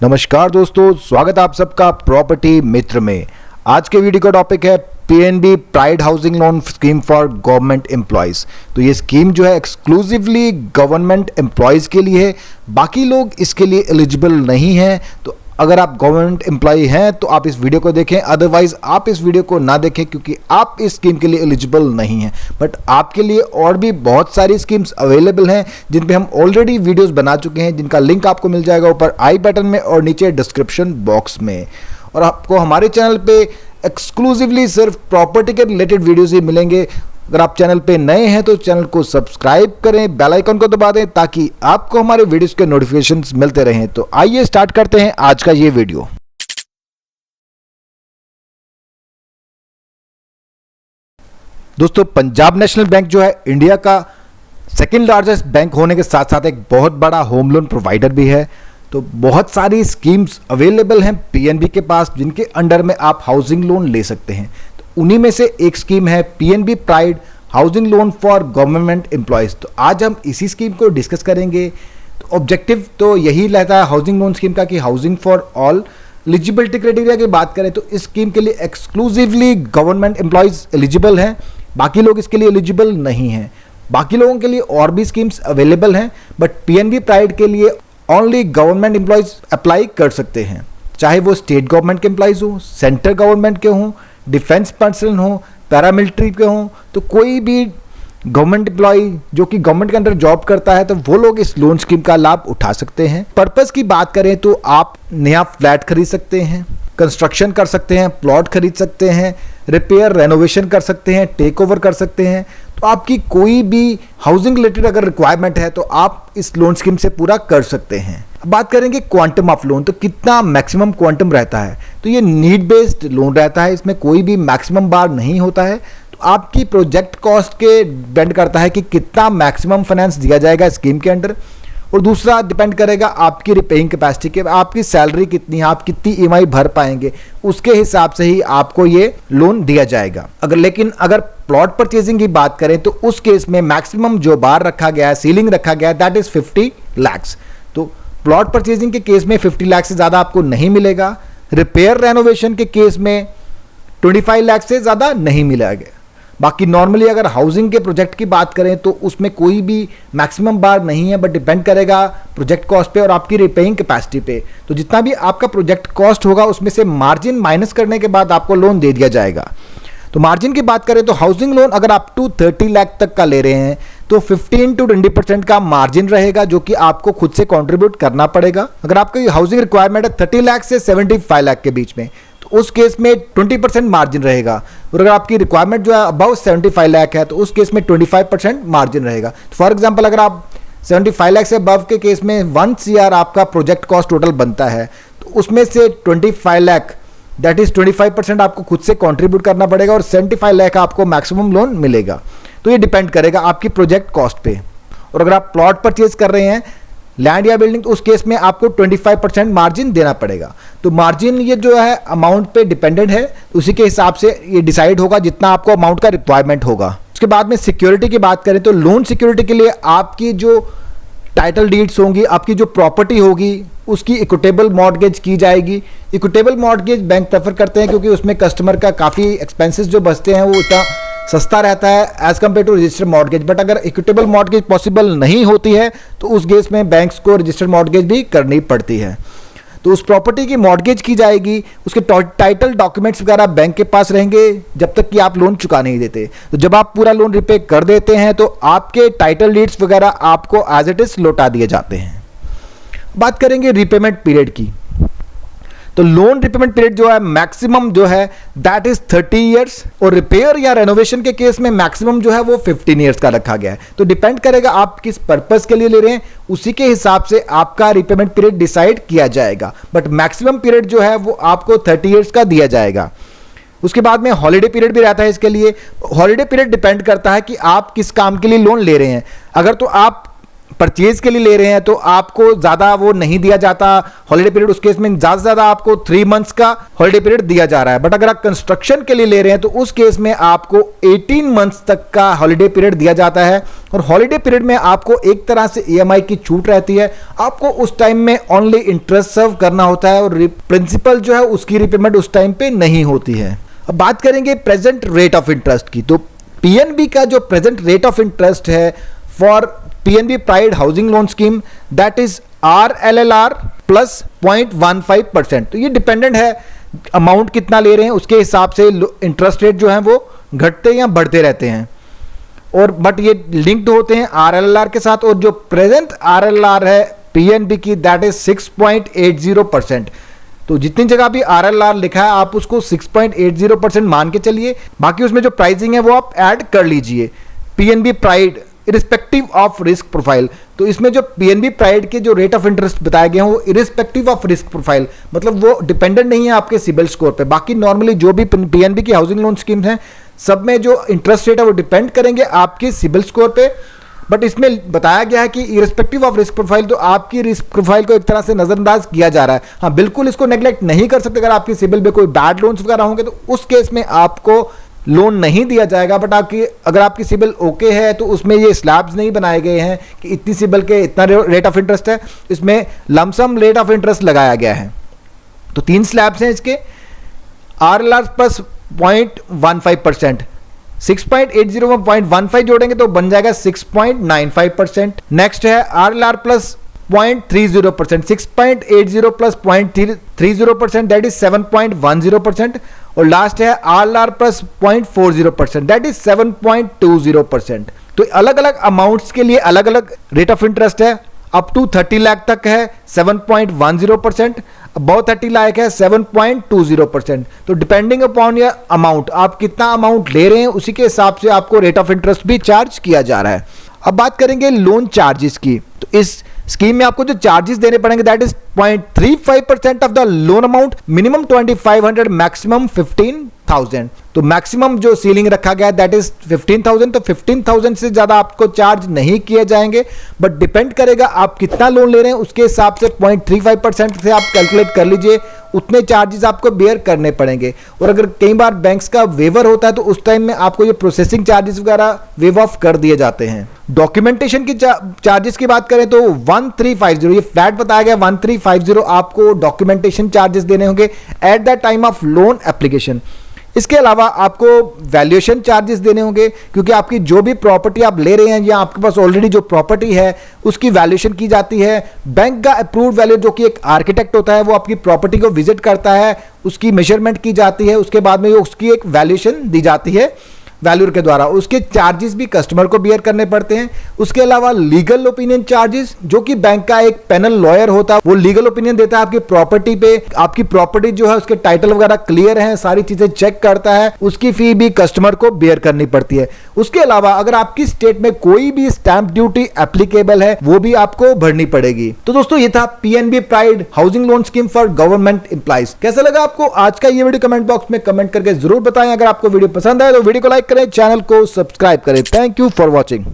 नमस्कार दोस्तों, स्वागत है आप सबका प्रॉपर्टी मित्र में। आज के वीडियो का टॉपिक है PNB pride housing loan scheme for government employees. तो ये स्कीम जो है एक्सक्लूसिवली गवर्नमेंट एम्प्लॉयज़ के लिए है, बाकी लोग इसके लिए एलिजिबल नहीं हैं। तो अगर आप गवर्नमेंट एम्प्लॉय हैं तो आप इस वीडियो को देखें, अदरवाइज आप इस वीडियो को ना देखें क्योंकि आप इस स्कीम के लिए एलिजिबल नहीं हैं। बट आपके लिए और भी बहुत सारी स्कीम्स अवेलेबल हैं जिन पे हम ऑलरेडी वीडियोस बना चुके हैं, जिनका लिंक आपको मिल जाएगा ऊपर आई बटन में और नीचे डिस्क्रिप्शन बॉक्स में। और आपको हमारे चैनल पे एक्सक्लूसिवली सिर्फ प्रॉपर्टी के रिलेटेड वीडियोज ही मिलेंगे। अगर आप चैनल पे नए हैं तो चैनल को सब्सक्राइब करें, बेल आइकन को दबा दें ताकि आपको हमारे वीडियोस के नोटिफिकेशंस मिलते रहें। तो आइए स्टार्ट करते हैं आज का ये वीडियो। दोस्तों, पंजाब नेशनल बैंक जो है इंडिया का सेकंड लार्जेस्ट बैंक होने के साथ साथ एक बहुत बड़ा होम लोन प्रोवाइडर भी है। तो बहुत सारी स्कीम्स अवेलेबल हैं पीएनबी के पास जिनके अंडर में आप हाउसिंग लोन ले सकते हैं। तो उन्हीं में से एक स्कीम है PNB pride housing loan for government employees. तो आज हम इसी स्कीम को डिस्कस करेंगे। तो ऑब्जेक्टिव तो यही रहता है हाउसिंग लोन स्कीम का कि housing for all. Eligibility criteria की बात करें तो इस स्कीम के लिए एक्सक्लूसिवली गवर्नमेंट एम्प्लॉयज़ एलिजिबल हैं, बाकी लोग इसके लिए एलिजिबल नहीं हैं। बाकी लोगों के लिए और भी स्कीम्स अवेलेबल हैं, बट पीएनबी प्राइड के लिए ओनली गवर्नमेंट एम्प्लॉयज़ अप्लाई कर सकते हैं, चाहे वो स्टेट गवर्नमेंट के एम्प्लॉयज़ हों, सेंट्रल गवर्नमेंट के हों, डिफेंस पर्सन हों, पैरामिलिट्री के हों। तो कोई भी गवर्नमेंट एम्प्लॉय जो कि गवर्नमेंट के अंदर जॉब करता है तो वो लोग इस लोन स्कीम का लाभ उठा सकते हैं। पर्पस की बात करें तो आप नया फ्लैट खरीद सकते हैं, कंस्ट्रक्शन कर सकते हैं, प्लॉट खरीद सकते हैं, रिपेयर रेनोवेशन कर सकते हैं, टेक ओवर कर सकते हैं। तो आपकी कोई भी हाउसिंग रिलेटेड अगर रिक्वायरमेंट है तो आप इस लोन स्कीम से पूरा कर सकते हैं। अब बात करेंगे क्वांटम ऑफ लोन, तो कितना मैक्सिमम क्वांटम रहता है। तो ये नीड बेस्ड लोन रहता है, इसमें कोई भी मैक्सिमम बार नहीं होता है। तो आपकी प्रोजेक्ट कॉस्ट के डिपेंड करता है कि कितना मैक्सिमम फाइनेंस दिया जाएगा स्कीम के अंडर। और दूसरा डिपेंड करेगा आपकी रिपेइंग कैपेसिटी के, आपकी सैलरी कितनी है, आप कितनी ईएमआई भर पाएंगे, उसके हिसाब से ही आपको ये लोन दिया जाएगा। अगर प्लॉट परचेजिंग की बात करें तो उस केस में मैक्सिमम जो बार रखा गया है, सीलिंग रखा गया है, दैट इज 50 लाख। तो प्लॉट परचेजिंग के केस में 50 लाख से ज़्यादा आपको नहीं मिलेगा। रिपेयर रेनोवेशन के केस में 25 लाख से ज़्यादा नहीं मिलेगा। बाकी नॉर्मली अगर हाउसिंग के प्रोजेक्ट की बात करें तो उसमें कोई भी मैक्सिमम बार नहीं है, बट डिपेंड करेगा प्रोजेक्ट कॉस्ट पे और आपकी रिपेइंग कैपेसिटी पे। तो जितना भी आपका प्रोजेक्ट कॉस्ट होगा उसमें से मार्जिन माइनस करने के बाद आपको लोन दे दिया जाएगा। तो मार्जिन की बात करें तो हाउसिंग लोन अगर आप 30 लाख तक का ले रहे हैं तो 15 to 20% का मार्जिन रहेगा जो कि आपको खुद से कंट्रीब्यूट करना पड़ेगा। अगर आपकी हाउसिंग रिक्वायरमेंट है 30 लाख से 75 लाख के बीच में तो उस केस में 20% मार्जिन रहेगा। और अगर आपकी रिक्वायरमेंट जो है अबाउ 75 लाख है तो उस केस में 25% मार्जिन रहेगा। फॉर एग्जाम्पल अगर आप 75 लाख से अबव के केस में 1 CR आपका प्रोजेक्ट कॉस्ट टोटल बनता है तो उसमें से 25 लाख दैट इज 25% आपको खुद से कंट्रीब्यूट करना पड़ेगा और 75 लाख आपको मैक्सिमम लोन मिलेगा। तो ये डिपेंड करेगा आपकी प्रोजेक्ट कॉस्ट पे। और अगर आप प्लॉट परचेज कर रहे हैं लैंड या बिल्डिंग तो उस केस में आपको 25% मार्जिन देना पड़ेगा। तो मार्जिन ये जो है अमाउंट पे डिपेंडेंट है, तो उसी के हिसाब से ये डिसाइड होगा जितना आपको अमाउंट का रिक्वायरमेंट होगा। उसके बाद में सिक्योरिटी की बात करें तो लोन सिक्योरिटी के लिए आपकी जो टाइटल डीड्स होंगी, आपकी जो प्रॉपर्टी होगी उसकी इक्विटेबल मॉर्गेज की जाएगी। इक्विटेबल मॉर्गेज बैंक प्रेफर करते हैं क्योंकि उसमें कस्टमर का काफ़ी एक्सपेंसेस जो बचते हैं वो इतना सस्ता रहता है as compare to registered mortgage. But अगर इक्विटेबल मॉर्गेज पॉसिबल नहीं होती है तो उस केस में बैंक्स को रजिस्टर्ड मॉर्गेज भी करनी पड़ती है। तो उस प्रॉपर्टी की मॉर्गेज की जाएगी, उसके टाइटल डॉक्यूमेंट्स वगैरह बैंक के पास रहेंगे जब तक कि आप लोन चुका नहीं देते। तो जब आप पूरा लोन रिपे कर देते हैं तो आपके टाइटल डीड्स वगैरह आपको एज इट इज लौटा दिए जाते हैं। बात करेंगे रीपेमेंट पीरियड की, तो लोन रिपेमेंट पीरियड जो है मैक्सिमम जो है दैट इज 30 ईयर्स और रिपेयर या रेनोवेशन के केस में मैक्सिमम जो है वो 15 ईयर्स का रखा गया है। तो डिपेंड करेगा आप किस पर्पस के लिए ले रहे हैं, उसी के हिसाब से आपका रिपेमेंट पीरियड डिसाइड किया जाएगा। बट मैक्सिमम पीरियड जो है वो आपको 30 ईयर्स का दिया जाएगा। उसके बाद में हॉलीडे पीरियड भी रहता है इसके लिए। हॉलीडे पीरियड डिपेंड करता है कि आप किस काम के लिए लोन ले रहे हैं। अगर तो आप परचेज के लिए ले रहे हैं तो आपको ज़्यादा वो नहीं दिया जाता हॉलीडे पीरियड, उस केस में ज़्यादा से ज़्यादा आपको 3 मंथ्स का हॉलीडे पीरियड दिया जा रहा है। बट अगर आप कंस्ट्रक्शन के लिए ले रहे हैं तो उस केस में आपको 18 मंथ्स तक का हॉलीडे पीरियड दिया जाता है। और हॉलीडे पीरियड में आपको एक तरह से EMI की छूट रहती है, आपको उस टाइम में ओनली इंटरेस्ट सर्व करना होता है और प्रिंसिपल जो है उसकी रिपेमेंट उस टाइम पे नहीं होती है। अब बात करेंगे प्रेजेंट रेट ऑफ इंटरेस्ट की। तो PNB का जो प्रेजेंट रेट ऑफ इंटरेस्ट है for PNB pride housing loan scheme that is RLLR plus 0.15%। तो ये डिपेंडेंट है अमाउंट कितना ले रहे हैं उसके हिसाब से इंटरेस्ट रेट जो है वो घटते या बढ़ते रहते हैं, और बट ये लिंक्ड होते हैं RLLR के साथ। और जो प्रेजेंट RLLR है PNB की दैट इज 6.80%। तो जितनी जगह भी RLLR लिखा है आप उसको 6.80% मान के चलिए, बाकी उसमें जो प्राइसिंग है वो आप ऐड कर लीजिए। PNB pride irrespective of risk profile, तो इसमें जो PNB प्राइड के जो रेट ऑफ इंटरेस्ट बताए गए हैं वो इरिस्पेक्टिव ऑफ रिस्क प्रोफाइल, मतलब वो डिपेंडेंट नहीं है आपके सिबिल स्कोर पे। बाकी नॉर्मली जो भी PNB की हाउसिंग लोन स्कीम्स हैं सब में जो इंटरेस्ट रेट है वो डिपेंड करेंगे आपके सिबिल स्कोर पे। बट इसमें बताया गया है कि इरिस्पेक्टिव ऑफ रिस्क प्रोफाइल, तो आपकी रिस्क प्रोफाइल को एक तरह से नजरअंदाज किया जा रहा है। हाँ, बिल्कुल इसको नेग्लेक्ट नहीं कर सकते। अगर आपके सिबिल में कोई बैड लोन्स वगैरह होंगे तो उस केस में आपको लोन नहीं दिया जाएगा। बट अगर आपकी सिबिल ओके है तो उसमें ये स्लैब्स नहीं बनाए गए हैं कि इतनी सिबिल के इतना रेट ऑफ इंटरेस्ट है, इसमें लमसम रेट ऑफ इंटरेस्ट लगाया गया है। तो 3 स्लैब्स हैं इसके। RLLR प्लस 0.15%, 6.80 में 0.15 जोड़ेंगे तो बन जाएगा 6.95%। नेक्स्ट है RLLR plus 0.30%, 6.80 plus 0.30% that is 7.10%। और लास्ट है RLLR प्लस 0.40% दैट इज 7.20%। तो अलग अलग अमाउंट्स के लिए अलग अलग रेट ऑफ इंटरेस्ट है। अप टू 30 लाख तक है 7.10%, अबव 30 लाख है 7.20%। तो डिपेंडिंग अपॉन योर अमाउंट, आप कितना अमाउंट ले रहे हैं उसी के हिसाब से आपको रेट ऑफ इंटरेस्ट भी चार्ज किया जा रहा है। अब बात करेंगे लोन चार्जेस की। तो इस स्कीम में आपको जो चार्जेस देने पड़ेंगे that is 0.35% of the loan amount, minimum 2500, maximum 15,000। तो मैक्सिमम जो सीलिंग रखा गया है दैट इज 15,000। तो 15,000 से ज्यादा आपको चार्ज नहीं किए जाएंगे, बट डिपेंड करेगा आप कितना लोन ले रहे हैं उसके हिसाब से 0.35% से आप कैलकुलेट कर लीजिए, उतने चार्जेस आपको बेयर करने पड़ेंगे। और अगर कई बार बैंक्स का वेवर होता है तो उस टाइम में आपको ये प्रोसेसिंग चार्जेस वगैरह वेव ऑफ कर दिए जाते हैं। डॉक्यूमेंटेशन की चार्जेस की बात करें तो 1350, ये फ्लैट बताया गया 1350 आपको डॉक्यूमेंटेशन चार्जेस देने होंगे at the time of loan application. इसके अलावा आपको वैल्यूएशन चार्जेस देने होंगे, क्योंकि आपकी जो भी प्रॉपर्टी आप ले रहे हैं या आपके पास ऑलरेडी जो प्रॉपर्टी है उसकी वैल्यूएशन की जाती है। बैंक का अप्रूव्ड वैल्यू जो कि एक आर्किटेक्ट होता है वो आपकी प्रॉपर्टी को विजिट करता है, उसकी मेजरमेंट की जाती है, उसके बाद में उसकी एक वैल्यूएशन दी जाती है वैल्यूर के द्वारा। उसके चार्जेस भी कस्टमर को बियर करने पड़ते हैं। उसके अलावा लीगल ओपिनियन चार्जेस, जो कि बैंक का एक पैनल लॉयर होता है वो लीगल ओपिनियन देता है आपकी प्रॉपर्टी पे, आपकी प्रॉपर्टी जो है उसके टाइटल वगैरह क्लियर है, सारी चीजें चेक करता है, उसकी फी भी कस्टमर को बियर करनी पड़ती है। उसके अलावा अगर आपकी स्टेट में कोई भी स्टैंप ड्यूटी एप्लीकेबल है वो भी आपको भरनी पड़ेगी। तो दोस्तों ये था PNB pride housing loan scheme for government employees. कैसा लगा आपको आज का ये वीडियो? कमेंट बॉक्स में कमेंट करके जरूर बताएं। अगर आपको वीडियो पसंद आए तो वीडियो को लाइक करें, चैनल को सब्सक्राइब करें। Thank you for watching.